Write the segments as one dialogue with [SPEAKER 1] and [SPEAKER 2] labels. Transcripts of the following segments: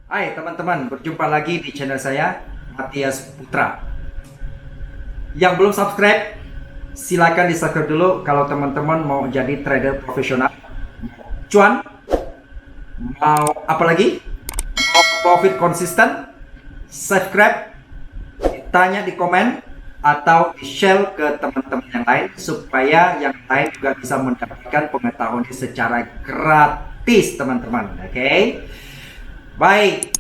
[SPEAKER 1] Hai teman-teman, berjumpa lagi di channel saya, Matias Putra. Yang belum subscribe, silakan di subscribe dulu kalau teman-teman mau jadi trader profesional. Cuan, mau apa lagi? Mau profit konsisten? Subscribe, tanya di komen, atau di share ke teman-teman yang lain supaya yang lain juga bisa mendapatkan pengetahuan secara gratis teman-teman. Oke? Baik.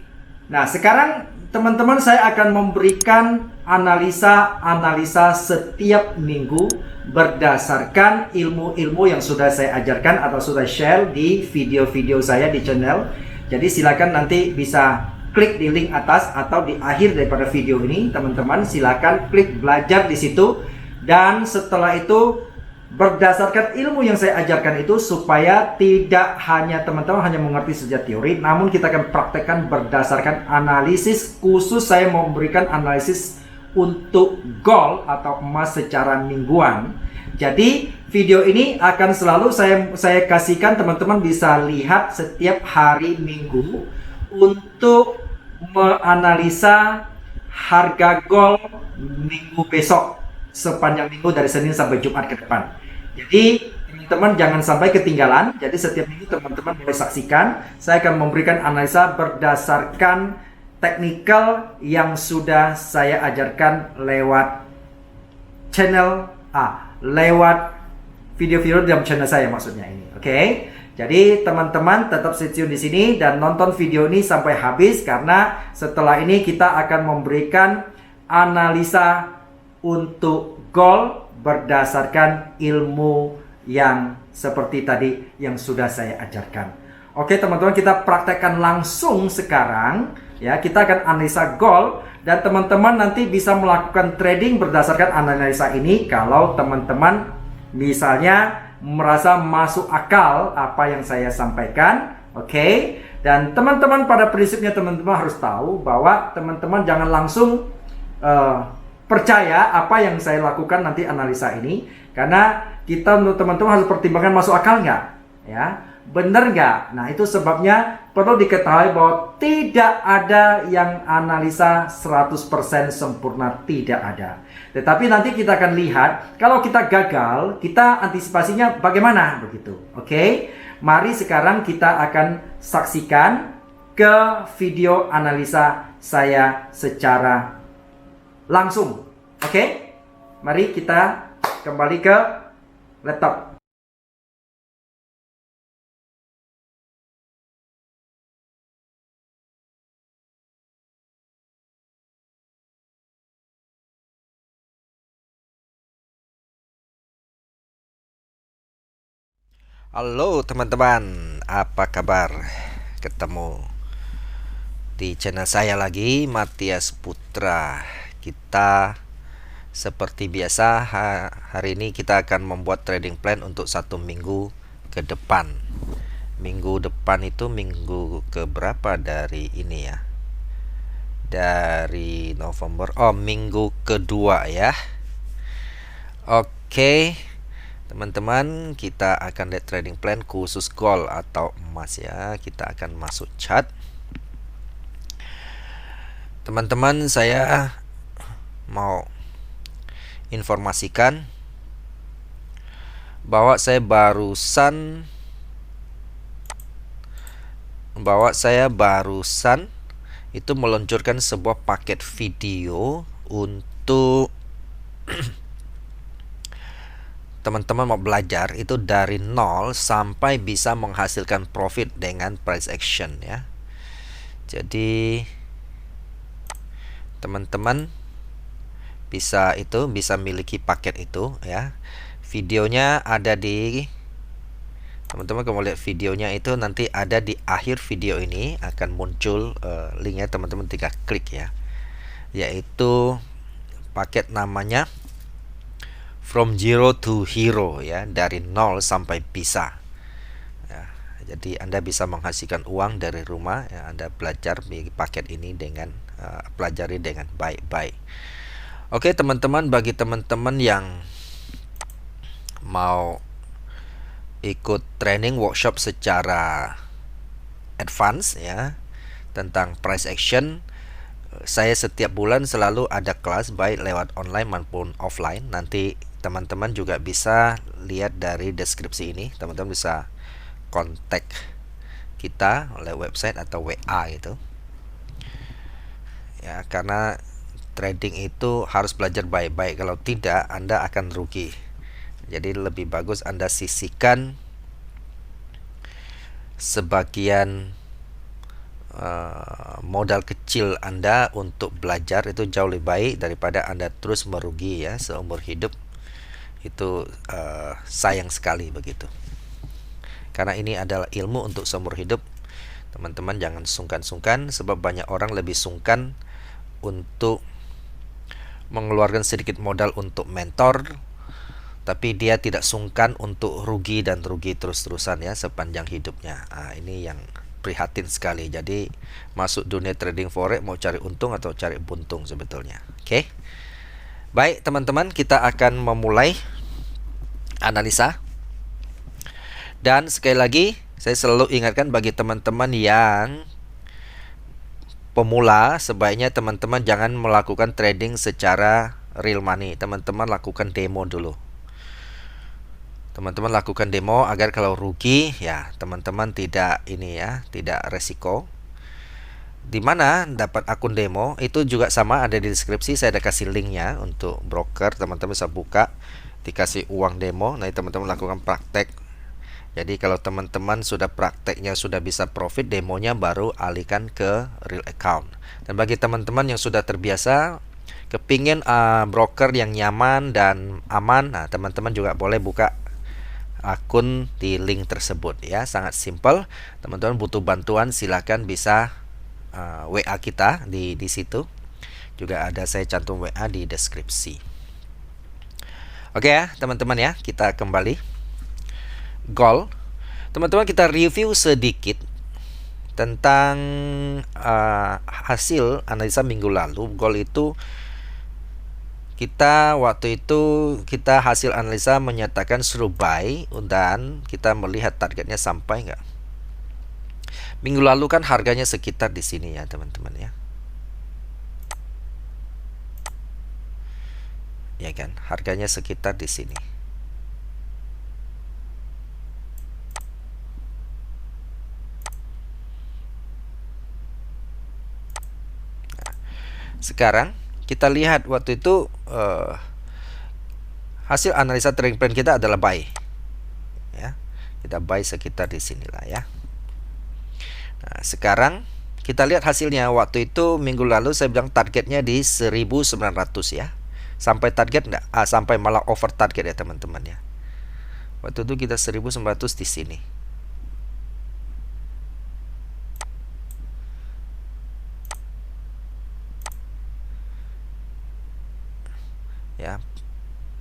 [SPEAKER 1] Nah, sekarang teman-teman saya akan memberikan analisa-analisa setiap minggu berdasarkan ilmu-ilmu yang sudah saya ajarkan atau sudah share di video-video saya di channel. Jadi silakan nanti bisa klik di link atas atau di akhir daripada video ini, teman-teman silakan klik belajar di situ. Dan setelah itu berdasarkan ilmu yang saya ajarkan itu supaya tidak hanya teman-teman hanya mengerti saja teori, namun kita akan praktekkan berdasarkan analisis. Khusus saya mau memberikan analisis untuk gold atau emas secara mingguan. Jadi video ini akan selalu saya kasihkan teman-teman bisa lihat setiap hari minggu untuk menganalisa harga gold minggu besok, sepanjang minggu dari Senin sampai Jumat ke depan. Jadi teman-teman jangan sampai ketinggalan. Jadi setiap minggu teman-teman boleh saksikan. Saya akan memberikan analisa berdasarkan teknikal yang sudah saya ajarkan lewat channel lewat video-video dalam channel saya maksudnya ini. Oke. Jadi teman-teman tetap stay tune di sini dan nonton video ini sampai habis, karena setelah ini kita akan memberikan analisa untuk gold berdasarkan ilmu yang seperti tadi yang sudah saya ajarkan. Oke teman-teman, kita praktekkan langsung sekarang ya. Kita akan analisa gold dan teman-teman nanti bisa melakukan trading berdasarkan analisa ini kalau teman-teman misalnya merasa masuk akal apa yang saya sampaikan. Oke. Dan teman-teman pada prinsipnya teman-teman harus tahu bahwa teman-teman jangan langsung percaya apa yang saya lakukan nanti analisa ini, karena kita untuk teman-teman harus pertimbangkan masuk akal nggak, ya, bener nggak. Nah itu sebabnya perlu diketahui bahwa tidak ada yang analisa 100% sempurna, tidak ada. Tetapi nanti kita akan lihat kalau kita gagal, kita antisipasinya bagaimana begitu. Oke, mari sekarang kita akan saksikan ke video analisa saya secara langsung. Oke, mari kita kembali ke laptop.
[SPEAKER 2] Halo teman-teman, apa kabar? Ketemu di channel saya lagi, Matias Putra. Kita seperti biasa hari ini kita akan membuat trading plan untuk 1 minggu ke depan. Minggu depan itu minggu keberapa dari ini ya? Dari November. Oh, minggu kedua ya. Oke. Teman-teman, kita akan lihat trading plan khusus gold atau emas ya. Kita akan masuk chart. Teman-teman, saya mau informasikan bahwa saya barusan itu meluncurkan sebuah paket video untuk teman-teman mau belajar itu dari nol sampai bisa menghasilkan profit dengan price action ya. Jadi teman-teman bisa miliki paket itu ya. Videonya ada di teman-teman kalau mau lihat videonya itu nanti ada di akhir video ini akan muncul linknya, teman-teman tinggal klik ya. Yaitu paket namanya From Zero to Hero ya, dari nol sampai bisa ya. Jadi Anda bisa menghasilkan uang dari rumah ya. Anda belajar di paket ini dengan pelajari dengan baik-baik. Oke teman-teman, bagi teman-teman yang mau ikut training workshop secara advance ya, tentang price action. Saya setiap bulan selalu ada kelas baik lewat online maupun offline. Nanti teman-teman juga bisa lihat dari deskripsi ini. Teman-teman bisa kontak kita oleh website atau WA gitu. Ya, karena trading itu harus belajar baik-baik. Kalau tidak, Anda akan rugi. Jadi lebih bagus Anda sisihkan sebagian modal kecil Anda untuk belajar. Itu jauh lebih baik daripada Anda terus merugi ya seumur hidup. Itu sayang sekali begitu. Karena ini adalah ilmu untuk seumur hidup. Teman-teman jangan sungkan-sungkan, sebab banyak orang lebih sungkan untuk mengeluarkan sedikit modal untuk mentor, tapi dia tidak sungkan untuk rugi dan rugi terus-terusan ya sepanjang hidupnya. Ini yang prihatin sekali. Jadi masuk dunia trading forex mau cari untung atau cari buntung sebetulnya. Oke. Baik teman-teman, kita akan memulai analisa. Dan sekali lagi saya selalu ingatkan bagi teman-teman yang pemula, sebaiknya teman-teman jangan melakukan trading secara real money. Teman-teman lakukan demo dulu. Teman-teman lakukan demo agar kalau rugi ya teman-teman tidak tidak resiko. Di mana dapat akun demo itu juga sama, ada di deskripsi, saya ada kasih linknya untuk broker. Teman-teman bisa buka, dikasih uang demo. Nah, teman-teman lakukan praktek. Jadi kalau teman-teman sudah prakteknya sudah bisa profit, demonya baru alihkan ke real account. Dan bagi teman-teman yang sudah terbiasa kepingin broker yang nyaman dan aman, nah teman-teman juga boleh buka akun di link tersebut ya. Sangat simpel. Teman-teman butuh bantuan silakan bisa WA kita di situ. Juga ada saya cantum WA di deskripsi. Oke ya teman-teman ya, kita kembali gold. Teman-teman kita review sedikit tentang hasil analisa minggu lalu. Gold itu waktu itu kita hasil analisa menyatakan suruh buy dan kita melihat targetnya sampai nggak. Minggu lalu kan harganya sekitar di sini ya teman-teman ya. Ya kan, harganya sekitar di sini. Sekarang kita lihat waktu itu hasil analisa trading plan kita adalah buy ya. Kita buy sekitar di sinilah ya. Nah, sekarang kita lihat hasilnya. Waktu itu minggu lalu saya bilang targetnya di 1900 ya. Sampai target enggak? Sampai malah over target ya teman-teman ya. Waktu itu kita 1900 di sini. Ya,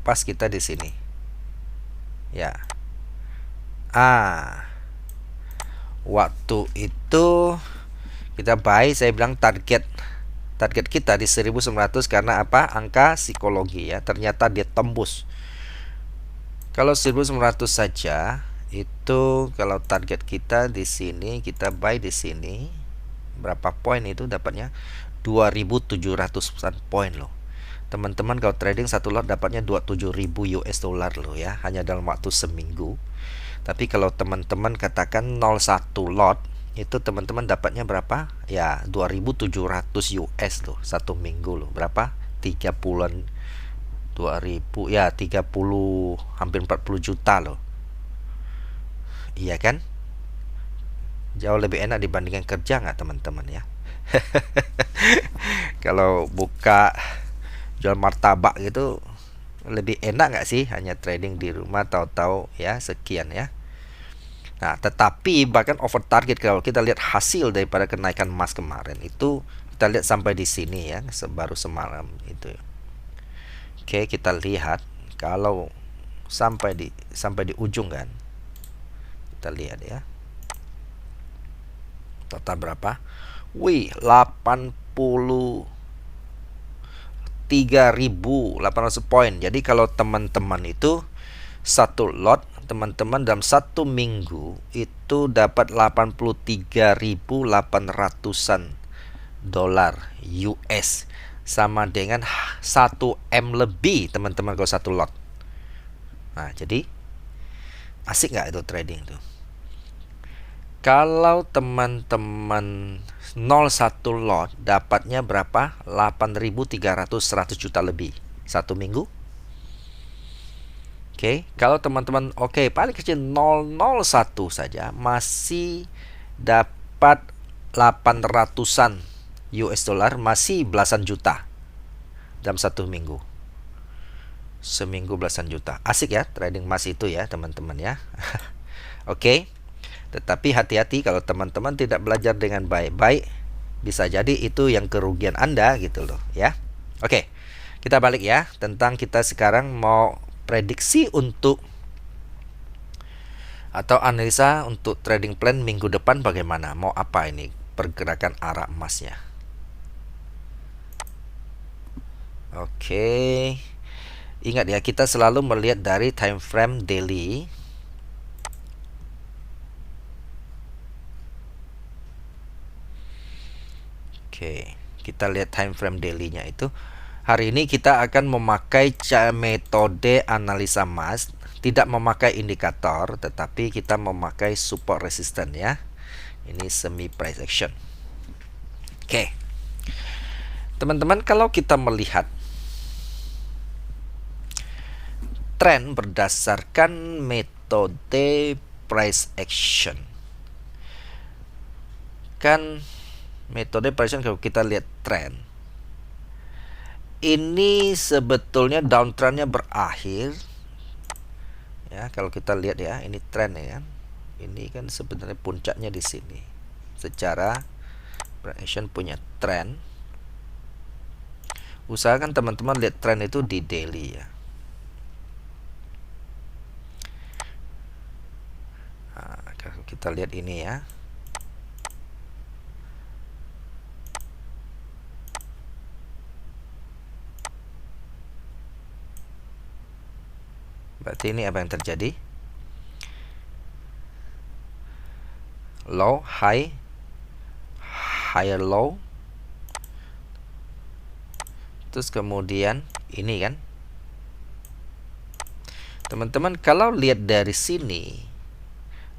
[SPEAKER 2] pas kita di sini ya. Waktu itu kita buy, saya bilang target kita di 1900 karena apa? Angka psikologi ya. Ternyata dia tembus. Kalau 1900 saja itu, kalau target kita di sini, kita buy di sini, berapa poin itu dapatnya? 2700-an poin loh. Teman-teman kalau trading satu lot dapatnya 27.000 US dollar loh ya, hanya dalam waktu seminggu. Tapi kalau teman-teman katakan 01 lot, itu teman-teman dapatnya berapa? Ya 2.700 US loh satu minggu loh. Berapa? 30-an 2000 ya, 30 hampir 40 juta loh. Iya kan? Jauh lebih enak dibandingkan kerja nggak teman-teman ya? Kalau buka jual martabak gitu lebih enak nggak sih? Hanya trading di rumah tahu-tahu ya sekian ya. Nah, tetapi bahkan over target kalau kita lihat hasil daripada kenaikan emas kemarin itu, kita lihat sampai di sini ya, baru semalam itu. Oke, kita lihat kalau sampai di ujung kan. Kita lihat ya. Total berapa? Wih, 83.800 poin. Jadi kalau teman-teman itu satu lot teman-teman dalam 1 minggu itu dapat 83.800-an dolar US, sama dengan 1 M lebih teman-teman kalau satu lot. Nah, jadi asik nggak itu trading tuh? Kalau teman-teman 01 lot dapatnya berapa? 8.300, 100 juta lebih 1 minggu. Oke, kalau teman-teman paling kecil 001 saja masih dapat 800-an US dollar, masih belasan juta dalam 1 minggu. Seminggu belasan juta. Asik ya trading emas itu ya teman-teman ya. Oke. Tetapi hati-hati kalau teman-teman tidak belajar dengan baik-baik, bisa jadi itu yang kerugian Anda gitu loh ya. Oke. Kita balik ya, tentang kita sekarang mau prediksi untuk atau analisa untuk trading plan minggu depan bagaimana? Mau apa ini pergerakan arah emasnya? Oke. Ingat ya, kita selalu melihat dari time frame daily. Oke, kita lihat time frame daily-nya itu. Hari ini kita akan memakai metode analisa emas, tidak memakai indikator, tetapi kita memakai support resistance ya. Ini semi price action. Oke. Teman-teman, kalau kita melihat tren berdasarkan metode price action, kan metode price action, kalau kita lihat tren ini sebetulnya downtrendnya berakhir ya. Kalau kita lihat ya, ini tren ya kan, ini kan sebenarnya puncaknya di sini. Secara price action punya tren, usahakan teman-teman lihat tren itu di daily ya. Nah, kalau kita lihat ini ya, berarti ini apa yang terjadi? Low, high, higher low, terus kemudian ini kan. Teman-teman kalau lihat dari sini,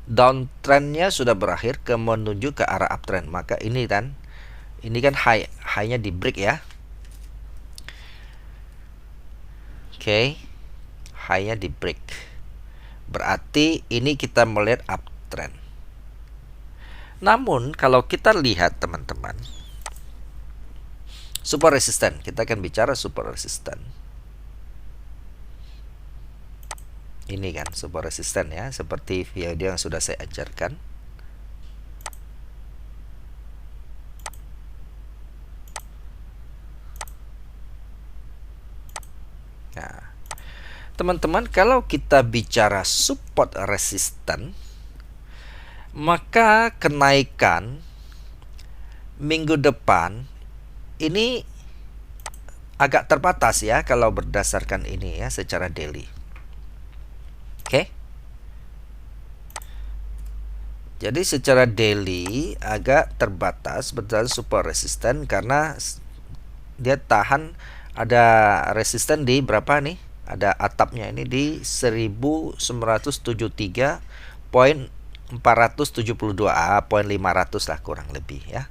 [SPEAKER 2] downtrendnya sudah berakhir ke menuju ke arah uptrend, maka ini kan high-nya di break ya. Oke. High-nya di break, berarti ini kita melihat uptrend. Namun kalau kita lihat teman-teman, support resistance, kita akan bicara support resistance. Ini kan support resistance ya, seperti video yang sudah saya ajarkan. Nah, teman-teman, kalau kita bicara support resistance, maka kenaikan minggu depan ini agak terbatas ya kalau berdasarkan ini ya secara daily. Oke. Jadi secara daily agak terbatas berdasarkan support resistance, karena dia tahan, ada resisten di berapa nih? Ada atapnya ini di 1973.472, poin 500 lah kurang lebih ya.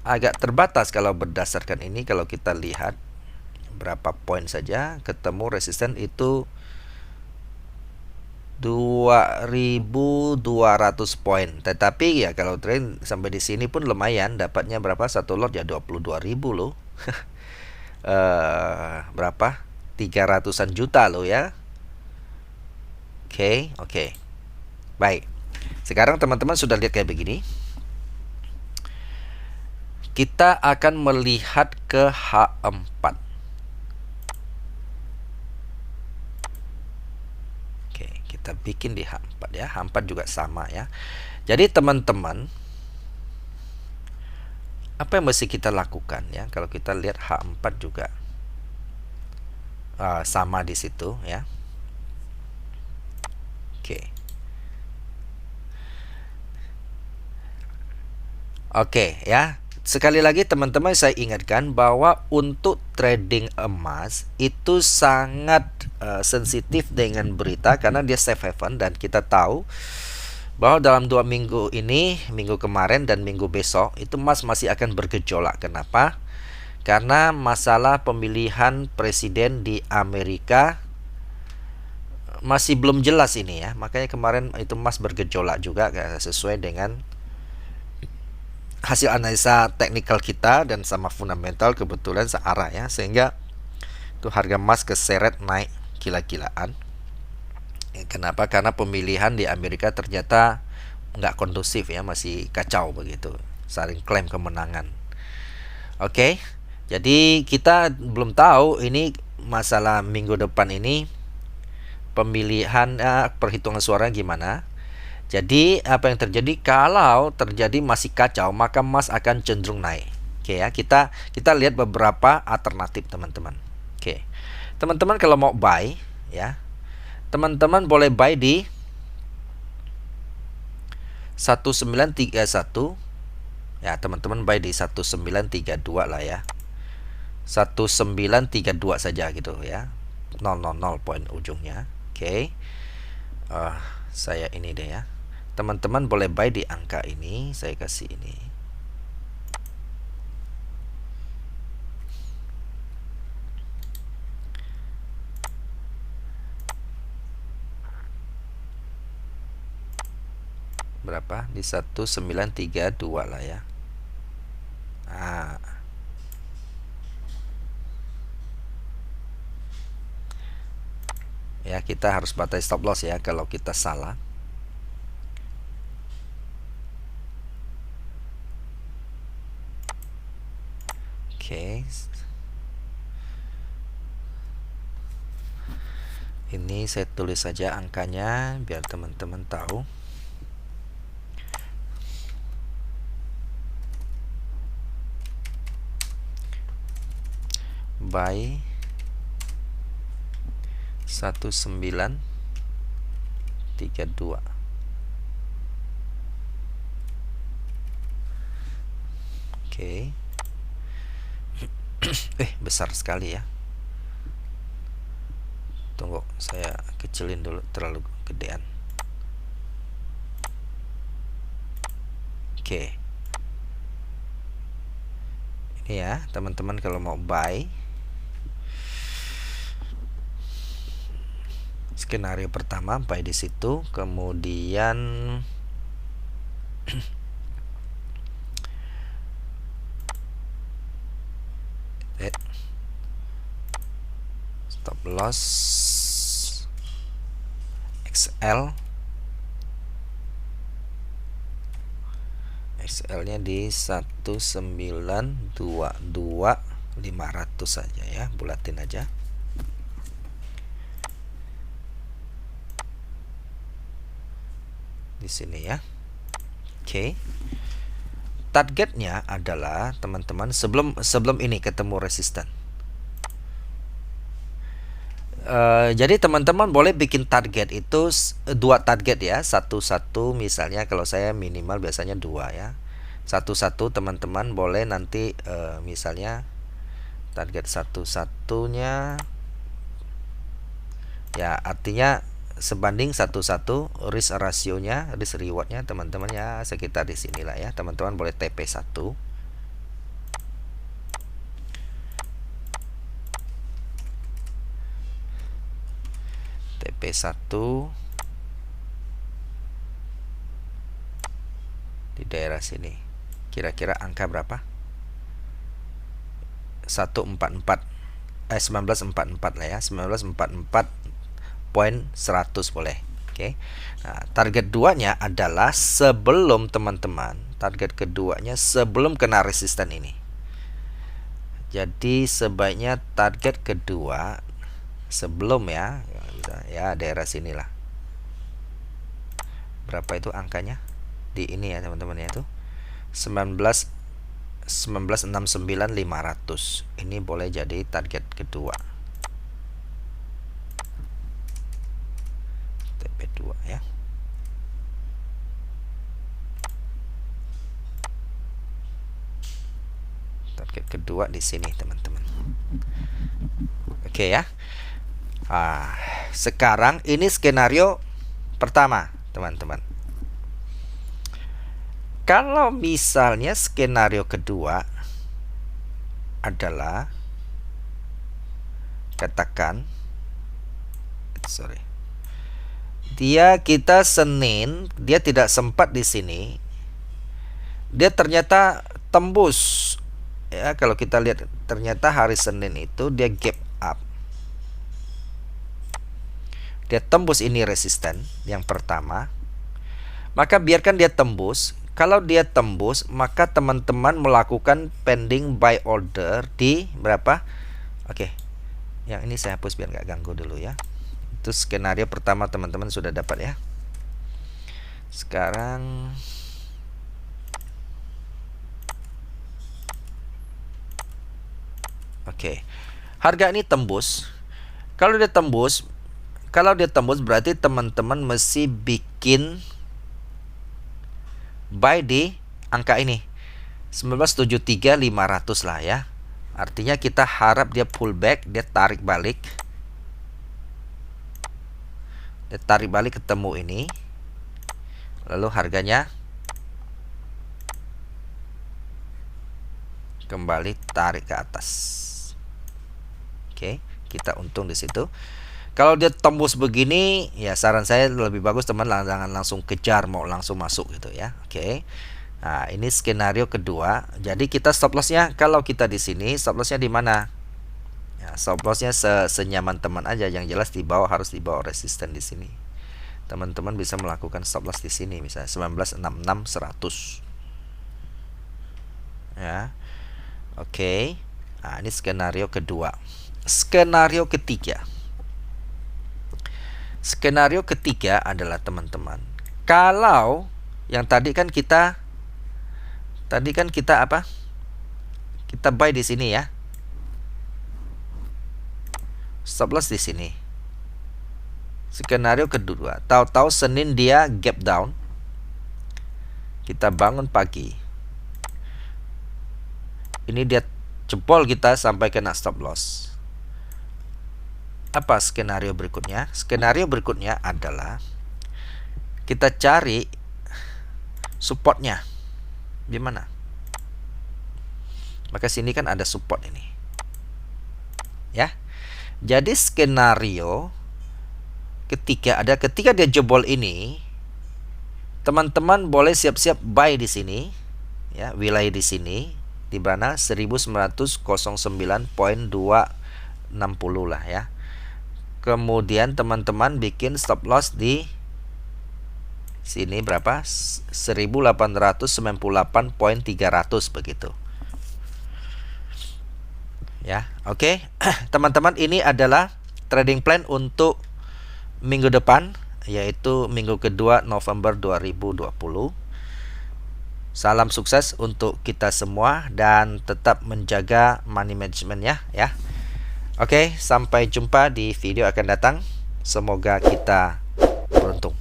[SPEAKER 2] Agak terbatas kalau berdasarkan ini. Kalau kita lihat berapa poin saja ketemu resisten itu 2.200 poin. Tetapi ya kalau trend sampai di sini pun lumayan, dapatnya berapa? Satu lot ya 22.000 loh. Berapa? 300-an juta loh ya. Oke. Baik. Sekarang teman-teman sudah lihat kayak begini. Kita akan melihat ke H4. Oke, kita bikin di H4 ya. H4 juga sama ya. Jadi teman-teman, apa yang mesti kita lakukan ya? Kalau kita lihat H4 juga sama di situ ya. Oke ya. Sekali lagi teman-teman, saya ingatkan bahwa untuk trading emas itu sangat sensitif dengan berita karena dia safe haven, dan kita tahu bahwa dalam 2 minggu ini, minggu kemarin dan minggu besok, itu emas masih akan bergejolak. Kenapa? Karena masalah pemilihan presiden di Amerika masih belum jelas ini ya. Makanya kemarin itu emas bergejolak juga sesuai dengan hasil analisa teknikal kita dan sama fundamental kebetulan searah ya, sehingga itu harga emas keseret naik gila-gilaan. Kenapa? Karena pemilihan di Amerika ternyata nggak kondusif ya, masih kacau begitu, saling klaim kemenangan. Oke, jadi kita belum tahu ini masalah minggu depan ini pemilihan perhitungan suara gimana. Jadi apa yang terjadi kalau terjadi masih kacau, maka emas akan cenderung naik. Oke ya, kita lihat beberapa alternatif teman-teman. Oke. Teman-teman kalau mau buy ya, teman-teman boleh buy di 1931. Ya, teman-teman buy di 1932 lah ya. 1932 saja gitu ya. 000 poin ujungnya. Oke. Saya ini deh ya. Teman-teman boleh buy di angka ini, saya kasih ini. Berapa? Di 1932 lah ya. Ya, kita harus batasi stop loss ya kalau kita salah. Oke. Ini saya tulis saja angkanya biar teman-teman tahu. Buy 1932. Oke. Besar sekali ya. Tunggu, saya kecilin dulu, terlalu gedean. Oke. Ini ya, teman-teman kalau mau buy. Skenario pertama buy di situ, kemudian stop loss XL nya di 1922.500 saja ya, bulatin aja. Di sini ya. Oke. Targetnya adalah teman-teman sebelum ini ketemu resisten. Jadi teman-teman boleh bikin target itu 2 target ya, satu misalnya kalau saya minimal biasanya 2 ya. Satu teman-teman boleh nanti misalnya target satunya ya, artinya sebanding risk rasionya, risk rewardnya teman-teman ya sekitar di sinilah ya. Teman-teman boleh TP1. TP1 di daerah sini. Kira-kira angka berapa? 1944 lah ya. 1944.100 boleh. Oke. Nah, target 2-nya adalah sebelum teman-teman, target keduanya sebelum kena resisten ini. Jadi sebaiknya target kedua sebelum ya daerah sinilah. Berapa itu angkanya? Di ini ya teman-teman ya, itu 1969.500. Ini boleh jadi target kedua. TP2 ya. Market kedua di sini, teman-teman. Oke ya. Sekarang ini skenario pertama, teman-teman. Kalau misalnya skenario kedua adalah, katakan kita Senin, dia tidak sempat di sini, dia ternyata tembus ya. Kalau kita lihat, ternyata hari Senin itu dia gap up, dia tembus ini resisten yang pertama, maka biarkan dia tembus. Kalau dia tembus, maka teman-teman melakukan pending buy order di berapa? Oke, yang ini saya hapus biar nggak ganggu dulu ya. Itu skenario pertama, teman-teman sudah dapat ya. Sekarang oke, harga ini tembus. Kalau dia tembus berarti teman-teman mesti bikin buy di angka ini 1973.500 lah ya. Artinya kita harap dia pullback, dia tarik balik ketemu ini, lalu harganya kembali tarik ke atas. Oke, kita untung di situ. Kalau dia tembus begini, ya saran saya lebih bagus teman jangan langsung kejar, mau langsung masuk gitu ya. Oke. Nah, ini skenario kedua. Jadi kita stop lossnya, kalau kita di sini stop lossnya di mana? Ya, stop lossnya senyaman teman aja. Yang jelas di bawah, harus di bawah resisten di sini. Teman-teman bisa melakukan stop loss di sini, misalnya 1966 100. Ya. Oke. Nah, ini skenario kedua. Skenario ketiga. Skenario ketiga adalah teman-teman, kalau yang tadi kan kita apa? Kita buy di sini ya. Stop loss di sini. Skenario kedua, tahu-tahu Senin dia gap down. Kita bangun pagi. Ini dia jebol kita sampai kena stop loss. Apa skenario berikutnya? Skenario berikutnya adalah kita cari supportnya di mana. Maka sini kan ada support ini, ya. Jadi skenario ketiga ada, ketika dia jebol ini, teman-teman boleh siap-siap buy di sini, ya, wilayah di sini di mana 1909.260 lah ya. Kemudian teman-teman bikin stop loss di sini berapa? 1898.300 begitu. Ya, oke. Teman-teman, ini adalah trading plan untuk minggu depan, yaitu minggu kedua November 2020. Salam sukses untuk kita semua dan tetap menjaga money management ya. Oke, sampai jumpa di video akan datang. Semoga kita beruntung.